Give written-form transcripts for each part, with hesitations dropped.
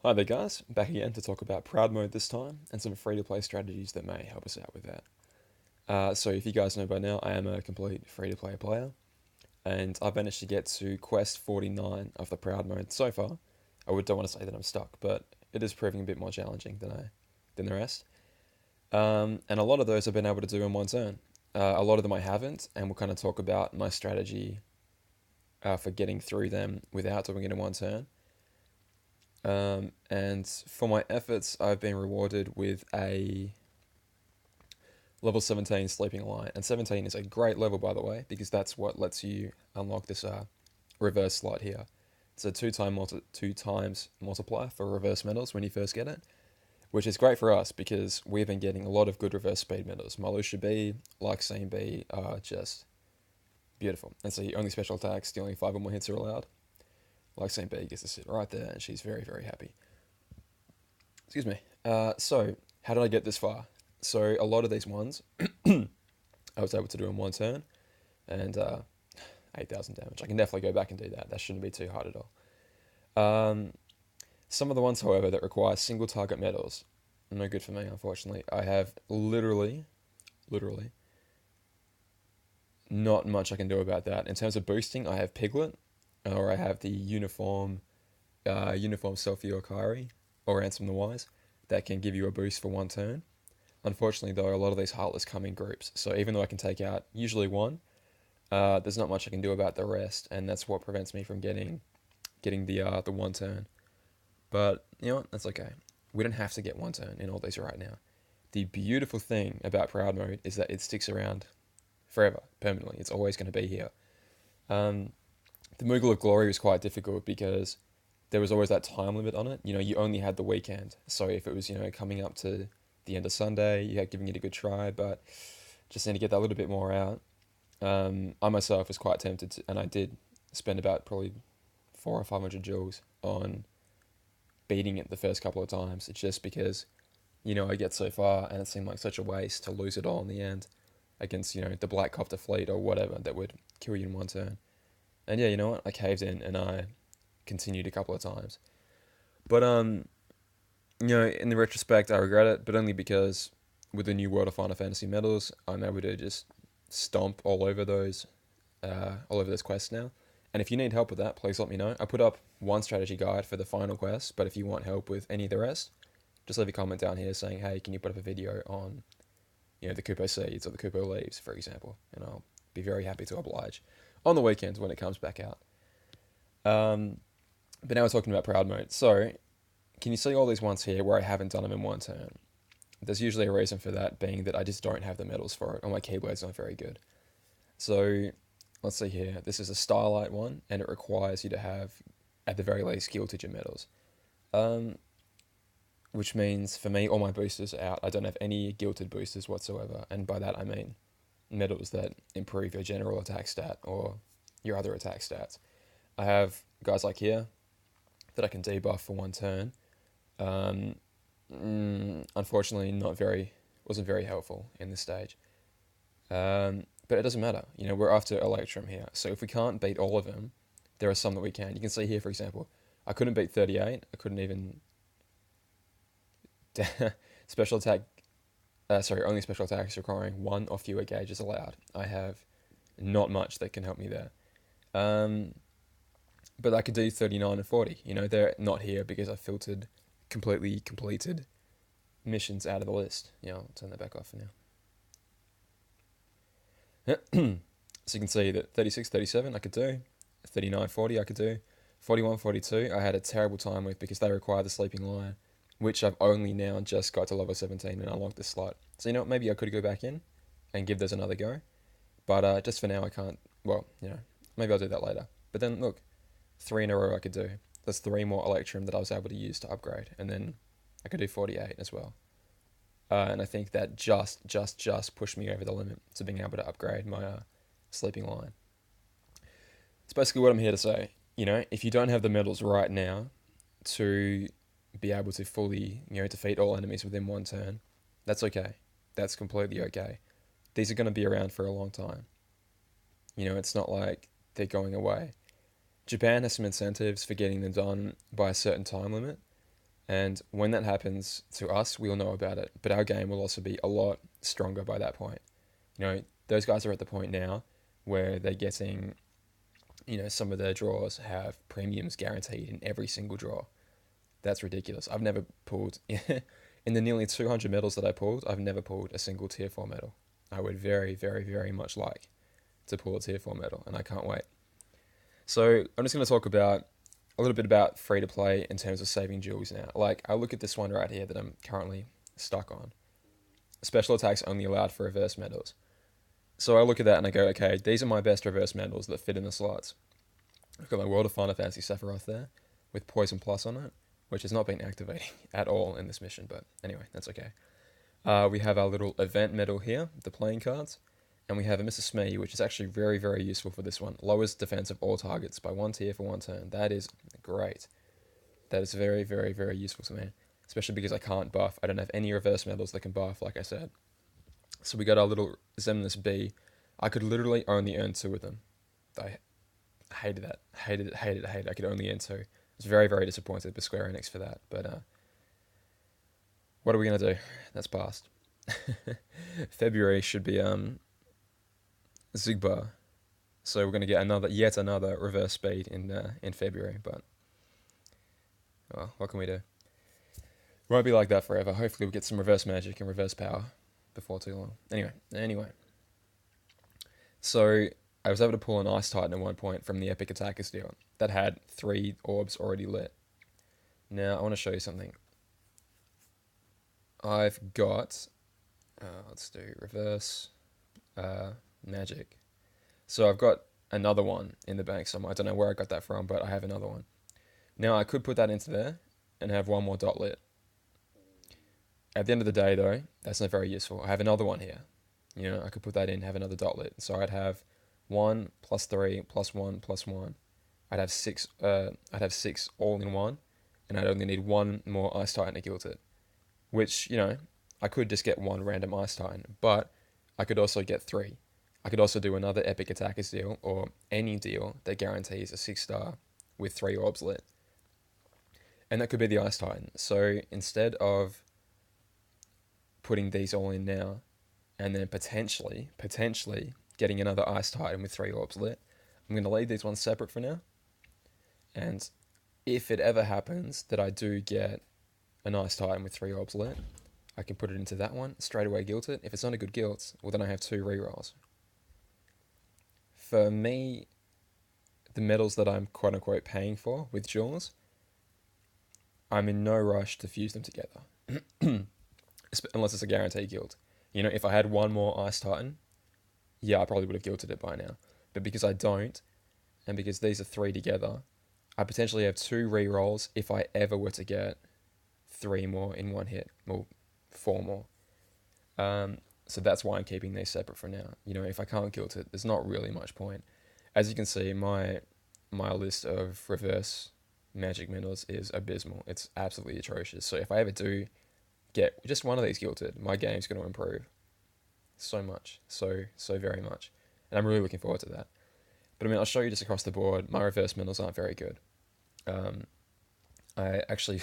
Hi there, guys. Back again to talk about Proud Mode this time and some free to play strategies that may help us out with that. So, if you guys know by now, I am a complete free to play player and I've managed to get to Quest 49 of the Proud Mode so far. Don't want to say that I'm stuck, but it is proving a bit more challenging than the rest. And a lot of those I've been able to do in one turn. A lot of them I haven't, and we'll kind of talk about my strategy for getting through them without doing it in one turn. And for my efforts, I've been rewarded with a level 17 sleeping light. And 17 is a great level, by the way, because that's what lets you unlock this reverse slot here. It's a two times multiplier for reverse medals when you first get it, which is great for us because we've been getting a lot of good reverse speed medals. Malusha B, Luxine B are just beautiful. And so only special attacks, dealing 5 or more hits are allowed. Luxine B gets to sit right there, and she's very, very happy. Excuse me. So, how did I get this far? So, a lot of these ones I was able to do in one turn, and 8,000 damage. I can definitely go back and do that. That shouldn't be too hard at all. Some of the ones, however, that require single target medals, no good for me, unfortunately. I have literally, not much I can do about that. In terms of boosting, I have Piglet, or I have the uniform Selfie or Kyrie, or Ansem the Wise, that can give you a boost for one turn. Unfortunately, though, a lot of these Heartless come in groups, so even though I can take out usually one, there's not much I can do about the rest, and that's what prevents me from getting the one turn. But you know what? That's okay. We don't have to get one turn in all these right now. The beautiful thing about Proud Mode is that it sticks around forever, permanently. It's always going to be here. Um, the Moogle of Glory was quite difficult because there was always that time limit on it. You know, you only had the weekend. So if it was, coming up to the end of Sunday, you had giving it a good try, but just need to get that little bit more out. I myself was quite tempted to, and I did spend about probably 400 or 500 joules on beating it the first couple of times. It's just because, I get so far and it seemed like such a waste to lose it all in the end against, the Black Copter fleet or whatever that would kill you in one turn. And yeah, you know what? I caved in and I continued a couple of times. But in the retrospect, I regret it, but only because with the new World of Final Fantasy medals, I'm able to just stomp all over those quests now. And if you need help with that, please let me know. I put up one strategy guide for the final quest, but if you want help with any of the rest, just leave a comment down here saying, hey, can you put up a video on, the Kupo seeds or the Kupo leaves, for example, and I'll be very happy to oblige on the weekends when it comes back out. But now we're talking about Proud Mode. So, can you see all these ones here where I haven't done them in one turn? There's usually a reason for that, being that I just don't have the medals for it, or my keyword's not very good. So, let's see here. This is a Starlight one, and it requires you to have, at the very least, Guiltiger medals. Which means, for me, all my boosters are out. I don't have any Guilted boosters whatsoever, and by that I mean medals that improve your general attack stat or your other attack stats. I have guys like here that I can debuff for one turn. Unfortunately, wasn't very helpful in this stage. But it doesn't matter. We're after Electrum here. So if we can't beat all of them, there are some that we can. You can see here, for example, I couldn't beat 38. I couldn't even... special attack... only special attacks requiring one or fewer gauges allowed. I have not much that can help me there. But I could do 39 and 40. They're not here because I filtered completely completed missions out of the list. I'll turn that back off for now. So you can see that 36, 37 I could do, 39, 40 I could do, 41, 42 I had a terrible time with because they require the Sleeping Lion, which I've only now just got to level 17 and unlocked this slot. So maybe I could go back in and give those another go, but just for now I can't. Well, maybe I'll do that later. But then look, 3 in a row I could do. There's 3 more Electrum that I was able to use to upgrade, and then I could do 48 as well. And I think that just pushed me over the limit to being able to upgrade my Sleeping Lion. It's basically what I'm here to say. If you don't have the medals right now to be able to fully, defeat all enemies within one turn, that's okay. That's completely okay. These are going to be around for a long time. It's not like they're going away. Japan has some incentives for getting them done by a certain time limit, And when that happens to us, we'll know about it. But our game will also be a lot stronger by that point. Those guys are at the point now where they're getting, some of their draws have premiums guaranteed in every single draw. That's ridiculous. I've never pulled, in the nearly 200 medals that I pulled, I've never pulled a single tier 4 medal. I would very, very, very much like to pull a tier 4 medal, and I can't wait. So I'm just going to talk about a little bit about free to play in terms of saving jewels now. Like, I look at this one right here that I'm currently stuck on. Special attacks only allowed for reverse medals. So I look at that and I go, okay, these are my best reverse medals that fit in the slots. I've got my World of Final Fantasy Sephiroth there with Poison Plus on it, which has not been activating at all in this mission, but anyway, that's okay. We have our little event medal here, the playing cards, and we have a Mr. Smee, which is actually very, very useful for this one. Lowers defense of all targets by 1 tier for 1 turn. That is great. That is very, very, very useful to me, especially because I can't buff. I don't have any reverse medals that can buff, like I said. So we got our little Xemnas B. I could literally only earn 2 of them. I hated that. Hated it. I could only earn 2. I was very, very disappointed with Square Enix for that. But what are we going to do? That's past. February should be Zigbar. So we're going to get yet another reverse speed in February. But, well, what can we do? Won't be like that forever. Hopefully we'll get some reverse magic and reverse power before too long. Anyway. So I was able to pull an Ice Titan at one point from the Epic Attackers deal that had 3 orbs already lit. Now I want to show you something. I've got, let's do reverse magic. So I've got another one in the bank somewhere. I don't know where I got that from, but I have another one. Now I could put that into there and have 1 more dot lit. At the end of the day, though, that's not very useful. I have another one here. I could put that in, have another dot lit. So I'd have 1 plus 3 plus 1 plus 1. I'd have 6. I'd have 6 all in one, and I'd only need 1 more Ice Titan to gilt it. Which I could just get 1 random Ice Titan, but I could also get 3. I could also do another Epic Attackers deal or any deal that guarantees a 6-star with 3 orbs lit, and that could be the Ice Titan. So instead of putting these all in now, and then potentially getting another Ice Titan with 3 orbs lit, I'm going to leave these ones separate for now. And if it ever happens that I do get an Ice Titan with 3 orbs lit, I can put it into that one, straight away gilt it. If it's not a good gilt, well then I have 2 rerolls. For me, the medals that I'm quote unquote paying for with jewels, I'm in no rush to fuse them together. Unless it's a guaranteed gilt. If I had 1 more Ice Titan, yeah, I probably would have gilted it by now. But because I don't, and because these are 3 together, I potentially have 2 rerolls if I ever were to get 3 more in one hit. Well, 4 more. So that's why I'm keeping these separate for now. If I can't gilt it, there's not really much point. As you can see, my list of reverse magic medals is abysmal. It's absolutely atrocious. So if I ever do get just one of these gilted, my game's going to improve so much, so very much, and I'm really looking forward to that. But I'll show you just across the board. My reverse medals aren't very good. I actually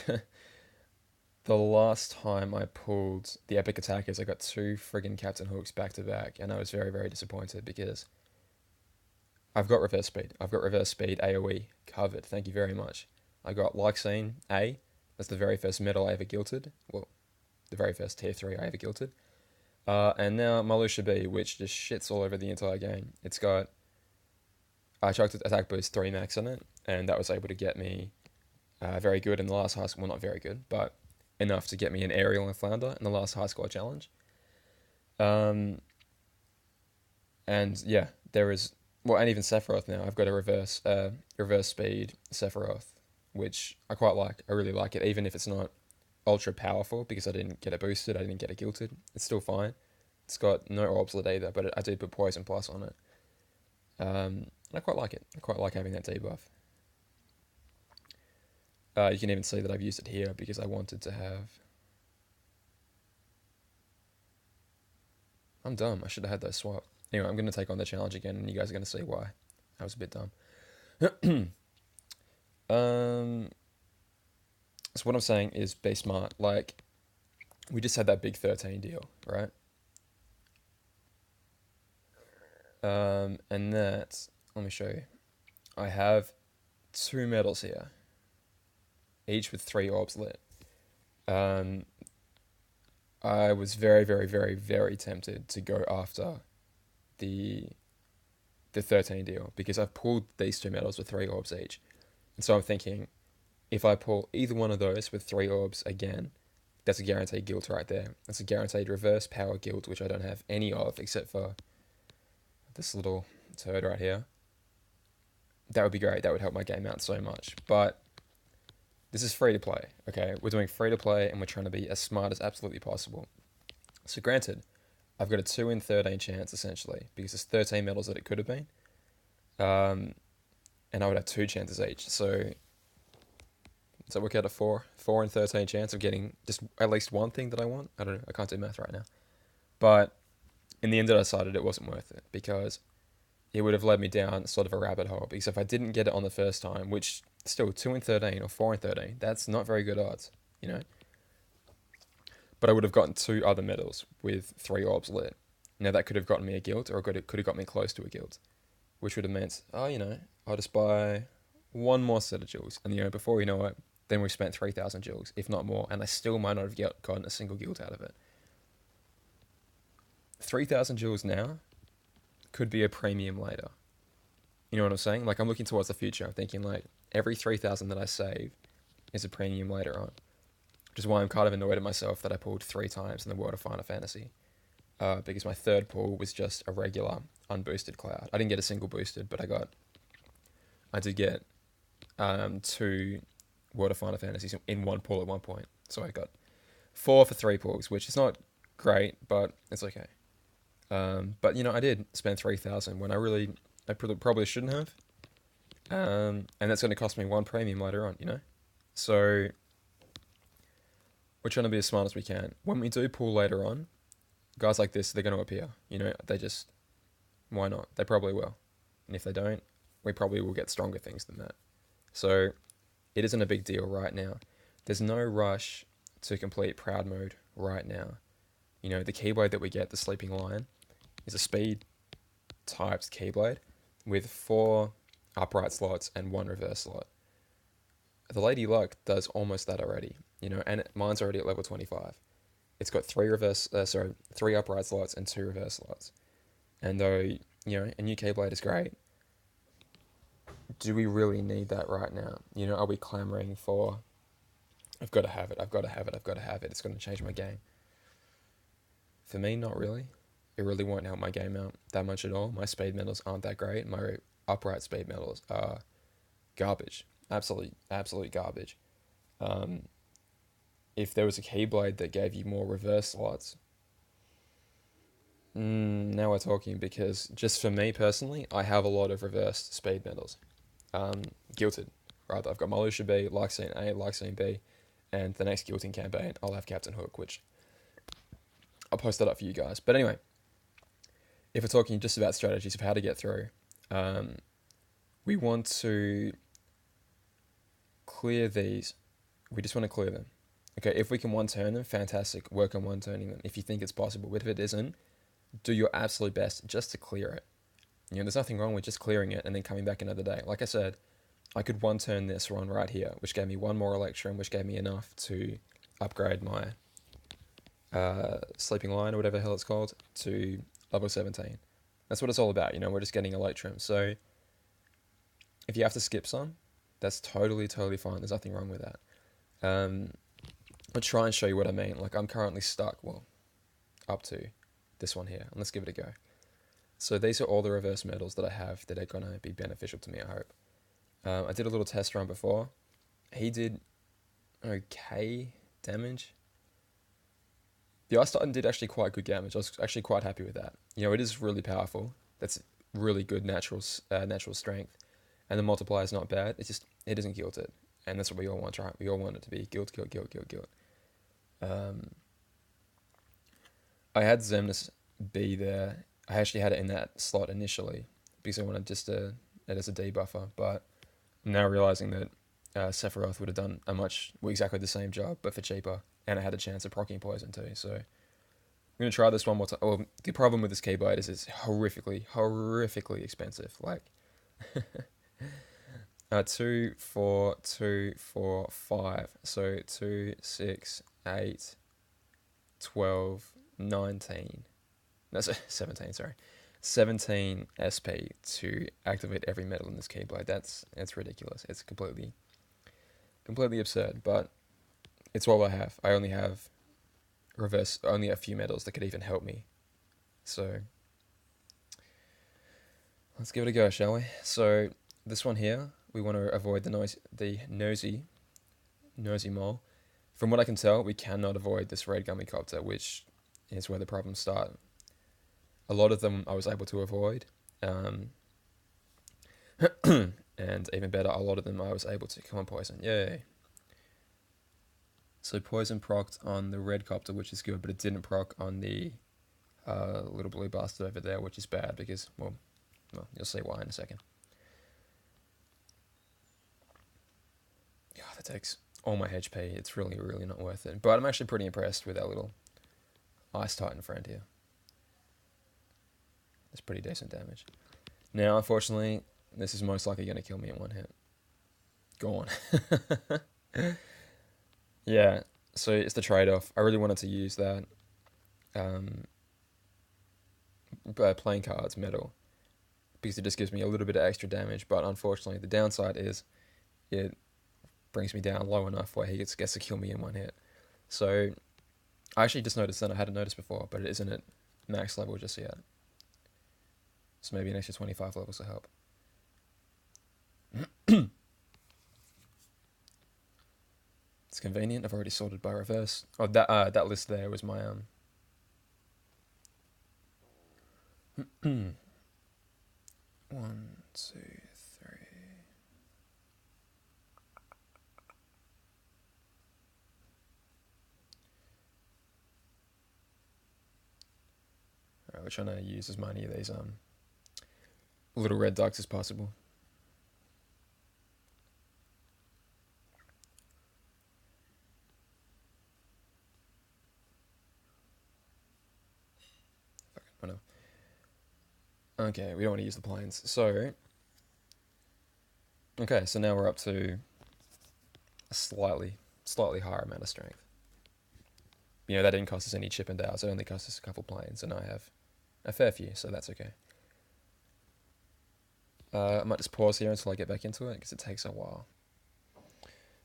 the last time I pulled the Epic Attackers, I got 2 friggin' Captain Hooks back to back, and I was very, very disappointed because I've got reverse speed. I've got reverse speed AoE covered. Thank you very much. I got Lyxine A. That's the very first medal I ever gilted. Well, the very first tier 3 I ever gilted. And now Malusha B, which just shits all over the entire game. It's got... I chucked attack boost 3 max on it, and that was able to get me very good in the last high score. Well, not very good, but enough to get me an aerial and flounder in the last high score challenge. And yeah, there is... Well, and even Sephiroth now. I've got a reverse speed Sephiroth, which I quite like. I really like it, even if it's not ultra powerful, because I didn't get it boosted, I didn't get it gilted. It's still fine. It's got no orbs lit either, but I did put Poison Plus on it. I quite like it. I quite like having that debuff. You can even see that I've used it here because I wanted to have... I'm dumb. I should have had those swapped. Anyway, I'm going to take on the challenge again, and you guys are going to see why. I was a bit dumb. So what I'm saying is be smart. Like, we just had that big 13 deal, right? And that, let me show you. I have two metals here, each with three orbs lit. Um, I was very, very, very, very tempted to go after the the 13 deal because I've pulled these two metals with three orbs each. And so I'm thinking, if I pull either one of those with three orbs again, that's a guaranteed guild right there. That's a guaranteed reverse power guild, which I don't have any of except for this little turd right here. That would be great. That would help my game out so much. But this is free to play, okay? We're doing free to play and we're trying to be as smart as absolutely possible. So granted, I've got a 2 in 13 chance essentially because there's 13 medals that it could have been. And I would have two chances each. So does that work out a 4 in 13 chance of getting just at least one thing that I want? I don't know. I can't do math right now. But in the end, I decided it wasn't worth it because it would have led me down sort of a rabbit hole. Because if I didn't get it on the first time, which still 2 in 13 or 4 in 13, that's not very good odds, you know? But I would have gotten two other medals with three orbs lit. Now that could have gotten me a guild, or it could have got me close to a guild, which would have meant, oh, I'll just buy one more set of jewels. And, before you know it, then we've spent 3,000 jewels, if not more, and I still might not have gotten a single guild out of it. 3,000 jewels now could be a premium later. You know what I'm saying? Like, I'm looking towards the future. I'm thinking, like, every 3,000 that I save is a premium later on. Which is why I'm kind of annoyed at myself that I pulled 3 times in the world of Final Fantasy. Because my third pull was just a regular unboosted cloud. I didn't get a single boosted, but I did get 2 World of Final Fantasies in one pull at one point. So I got 4 for 3 pulls, which is not great, but it's okay. But I did spend 3,000 when I probably shouldn't have. And that's going to cost me 1 premium later on, So we're trying to be as smart as we can. When we do pull later on, guys like this, they're going to appear. They just, why not? They probably will. And if they don't, we probably will get stronger things than that. So it isn't a big deal right now. There's no rush to complete Proud Mode right now. The Keyblade that we get, the Sleeping Lion, is a speed typed Keyblade with 4 upright slots and 1 reverse slot. The Lady Luck does almost that already, and mine's already at level 25. It's got 3 upright slots and 2 reverse slots. And though, a new Keyblade is great, do we really need that right now? Are we clamoring for, I've got to have it, I've got to have it, I've got to have it, it's going to change my game? For me, not really. It really won't help my game out that much at all. My speed medals aren't that great. My upright speed medals are garbage. Absolute garbage. If there was a Keyblade that gave you more reverse slots, now we're talking, because just for me personally, I have a lot of reversed speed medals. Guilted, rather. I've got Malusha B, Lyxine A, Lyxine B, and the next Guilting campaign, I'll have Captain Hook, which I'll post that up for you guys. But anyway, if we're talking just about strategies of how to get through, we want to clear these. We just want to clear them. Okay, if we can one-turn them, fantastic. Work on one-turning them if you think it's possible. But if it isn't, do your absolute best just to clear it. There's nothing wrong with just clearing it and then coming back another day. Like I said, I could one-turn this run right here, which gave me 1 more Electrum, which gave me enough to upgrade my Sleeping Lion, or whatever the hell it's called, to level 17. That's what it's all about, we're just getting Electrum. So if you have to skip some, that's totally fine. There's nothing wrong with that. I'll try and show you what I mean. Like, I'm currently stuck, up to this one here. And let's give it a go. So these are all the reverse medals that I have that are going to be beneficial to me, I hope. I did a little test run before. He did okay damage. The Ice Titan did actually quite good damage. I was actually quite happy with that. It is really powerful. That's really good natural strength. And the multiplier is not bad. It's just, it isn't guilted. And that's what we all want, right? We all want it to be guilt. I had Xemnas B there. I actually had it in that slot initially because I wanted just it as a debuffer. But I'm now realizing that Sephiroth would have done exactly the same job, but for cheaper, and it had a chance of proccing poison too. So I'm gonna try this one more time. Well, the problem with this keyblade is it's horrifically expensive. Like, 2, 4, 2, 4, 5. So 2, 6, 8, 12, 19. That's 17. Sorry, 17 SP to activate every metal in this keyblade. That's ridiculous. It's completely absurd. But it's all I have. I only have only a few metals that could even help me. So let's give it a go, shall we? So this one here, we want to avoid the nosy mole. From what I can tell, we cannot avoid this red gummy copter, which is where the problems start. A lot of them I was able to avoid, and even better, a lot of them I was able to kill on poison. Yay! So poison procced on the red copter, which is good, but it didn't proc on the little blue bastard over there, which is bad because, well, you'll see why in a second. God, that takes all my HP. It's really not worth it. But I'm actually pretty impressed with our little Ice Titan friend here. It's pretty decent damage. Now, unfortunately, this is most likely going to kill me in one hit. Gone. Yeah, so it's the trade-off. I really wanted to use that playing cards metal because it just gives me a little bit of extra damage, but unfortunately the downside is it brings me down low enough where he gets to kill me in one hit. So I actually just noticed that. I hadn't noticed before, but it isn't at max level just yet. So maybe an extra 25 levels will help. It's convenient. I've already sorted by reverse. Oh, that list there was my 1, 2, 3. Alright, we're trying to use as many of these little red ducks as possible. Okay, we don't want to use the planes. So, okay, so now we're up to a slightly higher amount of strength. You know, that didn't cost us any chip and dowels. It only cost us a couple planes, and I have a fair few, so that's okay. I might just pause here until I get back into it, because it takes a while.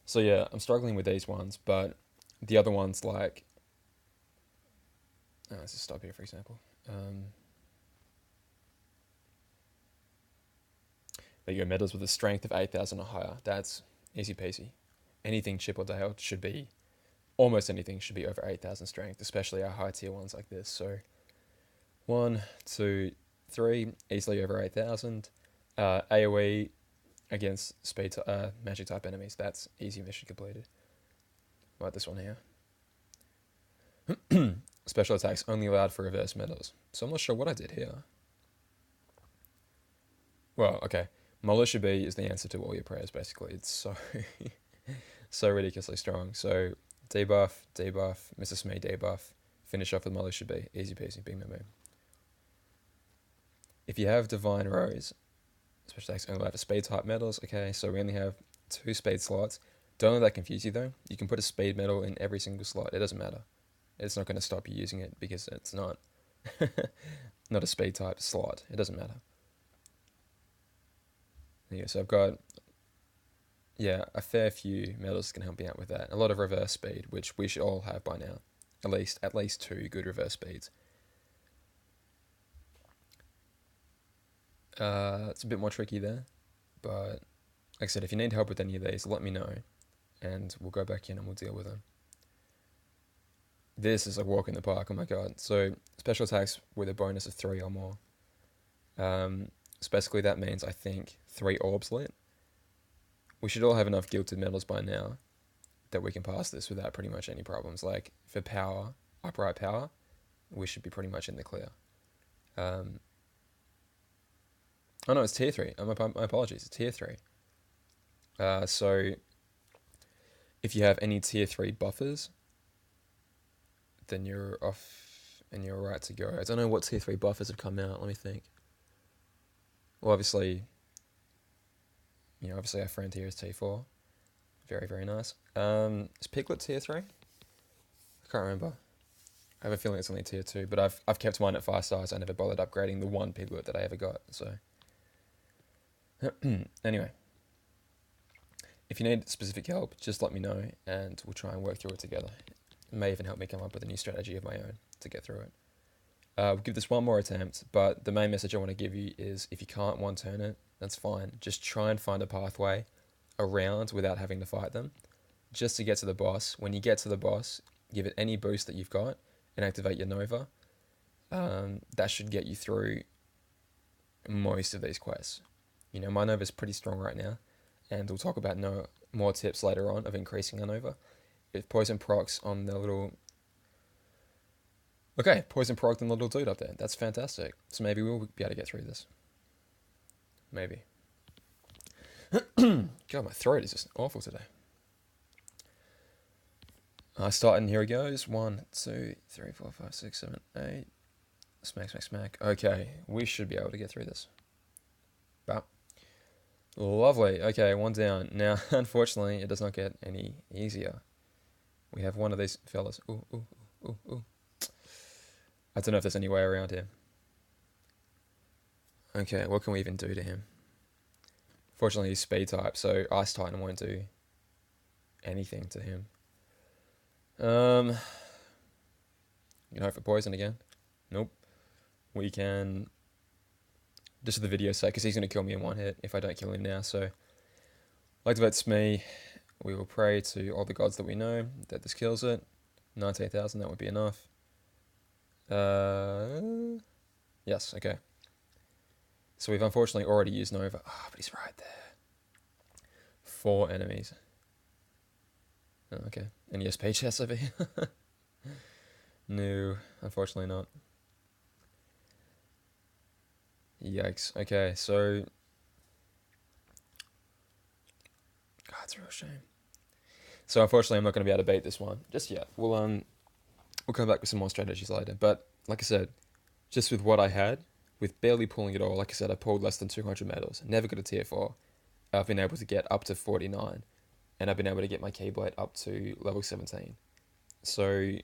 So yeah, I'm struggling with these ones, but the other ones, like... let's just stop here, for example. There you go, metals with a strength of 8,000 or higher. That's easy peasy. Anything chip or dale should be... Almost anything should be over 8,000 strength, especially our high tier ones like this. So 1, 2, 3, easily over 8,000. AoE against magic type enemies. That's easy mission completed. Like this one here. Special attacks only allowed for reverse metals. So I'm not sure what I did here. Well, okay. Militia B is the answer to all your prayers, basically. It's so ridiculously strong. So debuff, Mr. Smee debuff, finish off with Militia B. Easy peasy, bing bang boom. If you have Divine Rose, special attacks only allowed for speed type metals. Okay, so we only have 2 speed slots. Don't let that confuse you though. You can put a speed metal in every single slot. It doesn't matter. It's not going to stop you using it because it's not not a speed type slot. It doesn't matter. Yeah, so I've got a fair few metals can help me out with that. A lot of reverse speed, which we should all have by now. At least 2 good reverse speeds. It's a bit more tricky there, but like I said, if you need help with any of these, let me know, and we'll go back in and we'll deal with them. This is a walk in the park, oh my god. So, special attacks with a bonus of 3 or more. Basically that means, I think, 3 orbs lit. We should all have enough gilded metals by now that we can pass this without pretty much any problems. Like, for power, upright power, we should be pretty much in the clear. Oh no, it's tier 3. My apologies, it's tier 3. So If you have any tier 3 buffers, then you're off and you're right to go. I don't know what tier 3 buffers have come out. Let me think. Well, obviously, obviously our friend here is T4. Very, very nice. Is Piglet tier 3? I can't remember. I have a feeling it's only tier 2, but I've kept mine at 5 stars. I never bothered upgrading the one Piglet that I ever got, so. Anyway. If you need specific help, just let me know, and we'll try and work through it together. It may even help me come up with a new strategy of my own to get through it. We'll give this one more attempt, but the main message I want to give you is if you can't one-turn it, that's fine. Just try and find a pathway around without having to fight them, just to get to the boss. When you get to the boss, give it any boost that you've got and activate your Nova. That should get you through most of these quests. My Nova is pretty strong right now, and we'll talk about more tips later on of increasing our Nova. If poison procs on the little... Okay, poison proc on the little dude up there. That's fantastic. So maybe we'll be able to get through this. Maybe. God, my throat is just awful today. Starting, here he goes. 1, 2, 3, 4, 5, 6, 7, 8. Smack, smack, smack. Okay, we should be able to get through this. But lovely. Okay, one down. Now, unfortunately, it does not get any easier. We have one of these fellas. Ooh, ooh, ooh, ooh. I don't know if there's any way around here. Okay, what can we even do to him? Fortunately, he's speed type, so Ice Titan won't do anything to him. You can hope for poison again. Nope. We can, just for the video's sake, because he's going to kill me in one hit if I don't kill him now, so activates me. We will pray to all the gods that we know that this kills it. 19,000, that would be enough. Yes, okay. So we've unfortunately already used Nova. Ah, but he's right there. 4 enemies. Oh, okay. Any SP chests over here? No, unfortunately not. Yikes. Okay, so... God, it's a real shame. So unfortunately, I'm not going to be able to beat this one just yet. We'll come back with some more strategies later. But like I said, just with what I had, with barely pulling it all, like I said, I pulled less than 200 medals. Never got a tier 4. I've been able to get up to 49. And I've been able to get my Keyblade up to level 17. So, like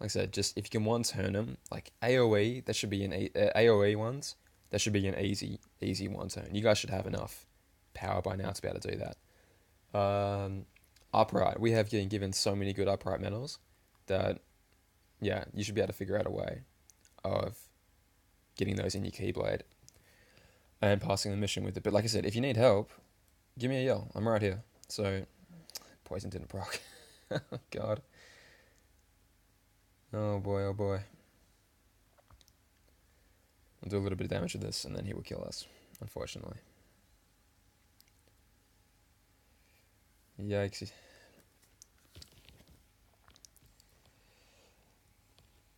I said, just if you can one-turn them, like AoE, that should be an AoE ones, that should be an easy one-turn. You guys should have enough power by now to be able to do that. Upright, we have been given so many good upright medals that, yeah, you should be able to figure out a way of getting those in your Keyblade and passing the mission with it. But like I said, if you need help, give me a yell. I'm right here. So, poison didn't proc. Oh, God. Oh, boy, oh, boy. We'll do a little bit of damage with this, and then he will kill us, unfortunately. Yikes.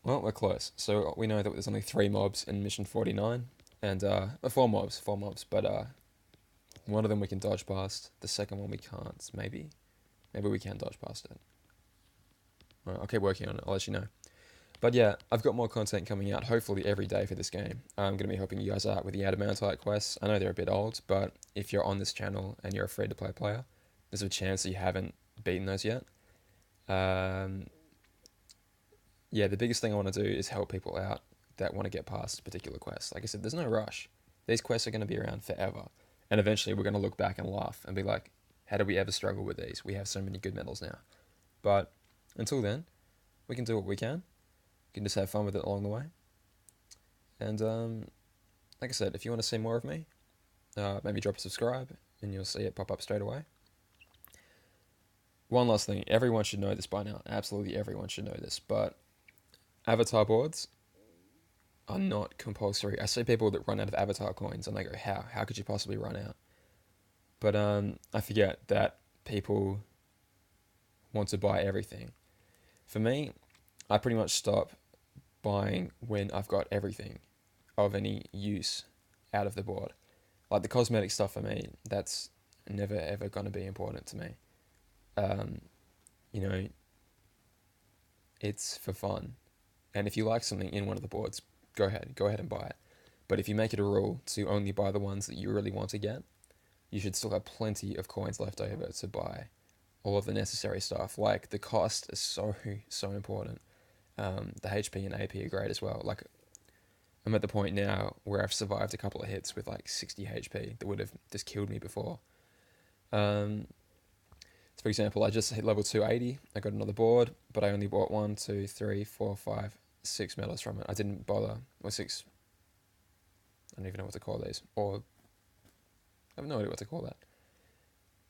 Well, we're close. So we know that there's only 3 mobs in mission 49, and 4 mobs, but one of them we can dodge past, the second one we can't, maybe we can dodge past it. Alright, I'll keep working on it, I'll let you know. But yeah, I've got more content coming out, hopefully every day for this game. I'm going to be helping you guys out with the Adamantite quests. I know they're a bit old, but if you're on this channel and you're a free-to-play player, there's a chance that you haven't beaten those yet. Yeah, the biggest thing I want to do is help people out that want to get past particular quests. Like I said, there's no rush. These quests are going to be around forever. And eventually we're going to look back and laugh and be like, how did we ever struggle with these? We have so many good medals now. But until then, we can do what we can. We can just have fun with it along the way. And like I said, if you want to see more of me, maybe drop a subscribe and you'll see it pop up straight away. One last thing, everyone should know this by now. Absolutely everyone should know this, but avatar boards are not compulsory. I see people that run out of avatar coins and they go, how? How could you possibly run out? But I forget that people want to buy everything. For me, I pretty much stop buying when I've got everything of any use out of the board. Like the cosmetic stuff for me, that's never ever going to be important to me. Um, you know, it's for fun. And if you like something in one of the boards, go ahead and buy it. But if you make it a rule to only buy the ones that you really want to get, you should still have plenty of coins left over to buy all of the necessary stuff. Like the cost is so important. The HP and AP are great as well. Like I'm at the point now where I've survived a couple of hits with like 60 HP that would have just killed me before. So for example, I just hit level 280. I got another board, but I only bought 1, 2, 3, 4, 5, 6 medals from it. I didn't bother, or 6. I don't even know what to call these, or I have no idea what to call that.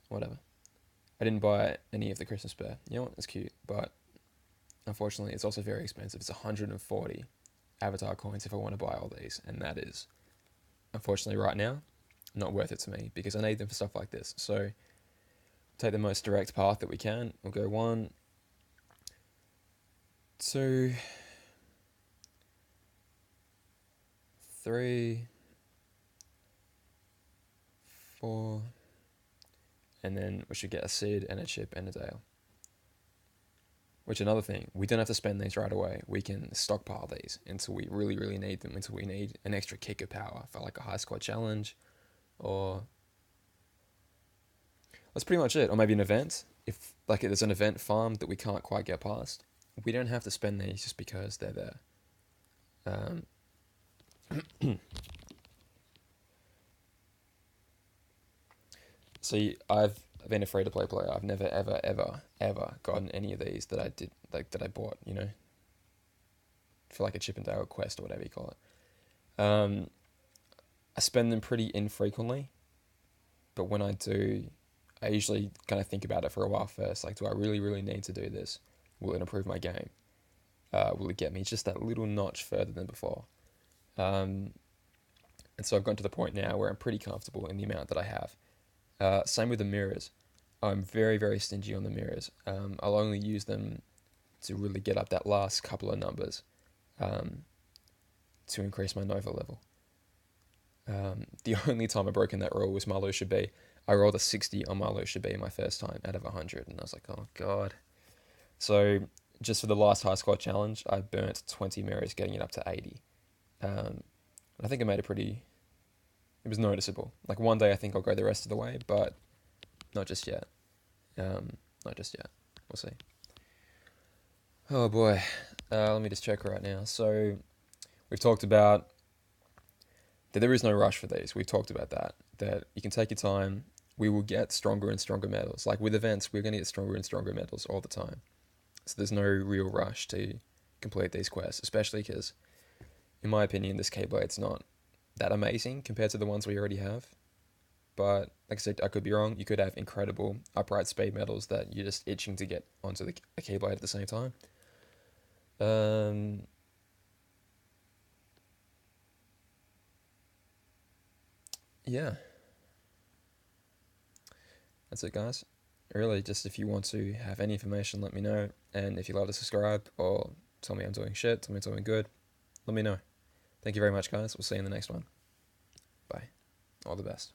Whatever. I didn't buy any of the Christmas bear. You know what? It's cute, but unfortunately, it's also very expensive. It's 140 avatar coins if I want to buy all these, and that is, unfortunately, right now, not worth it to me because I need them for stuff like this. So, take the most direct path that we can. We'll go 1, 2, 3, 4, and then we should get a Sid and a Chip and a Dale. Which, another thing, we don't have to spend these right away. We can stockpile these until we really need them, until we need an extra kick of power for like a high squad challenge, or that's pretty much it. Or maybe an event. If like there's an event farm that we can't quite get past, we don't have to spend these just because they're there. See, I've been a free to play player. I've never ever gotten any of these that I did that I bought. You know, for like a Chip and Dale quest or whatever you call it. I spend them pretty infrequently, but when I do, I usually kind of think about it for a while first. Like, do I really need to do this? Will it improve my game? Will it get me just that little notch further than before? And so I've gotten to the point now where I'm pretty comfortable in the amount that I have. Same with the mirrors. I'm very stingy on the mirrors. I'll only use them to really get up that last couple of numbers to increase my Nova level. The only time I broken that rule was Marlo Shabi. I rolled a 60 on Marlo Shabi my first time out of 100, and I was like, oh god. So just for the last high squad challenge, I burnt 20 mirrors getting it up to 80. I think I made it was noticeable. Like one day I think I'll go the rest of the way, but not just yet. Not just yet. We'll see. Oh boy. Let me just check right now. So we've talked about that there is no rush for these. We've talked about that. That you can take your time. We will get stronger and stronger medals. Like with events, we're going to get stronger and stronger medals all the time. So there's no real rush to complete these quests, especially because, in my opinion, this Keyblade's not that amazing compared to the ones we already have. But like I said, I could be wrong. You could have incredible upright speed medals that you're just itching to get onto the Keyblade at the same time. Yeah, that's it, guys. Really, just if you want to have any information, let me know. And if you love to subscribe or tell me I'm doing shit, tell me I'm doing good, let me know. Thank you very much, guys. We'll see you in the next one. Bye. All the best.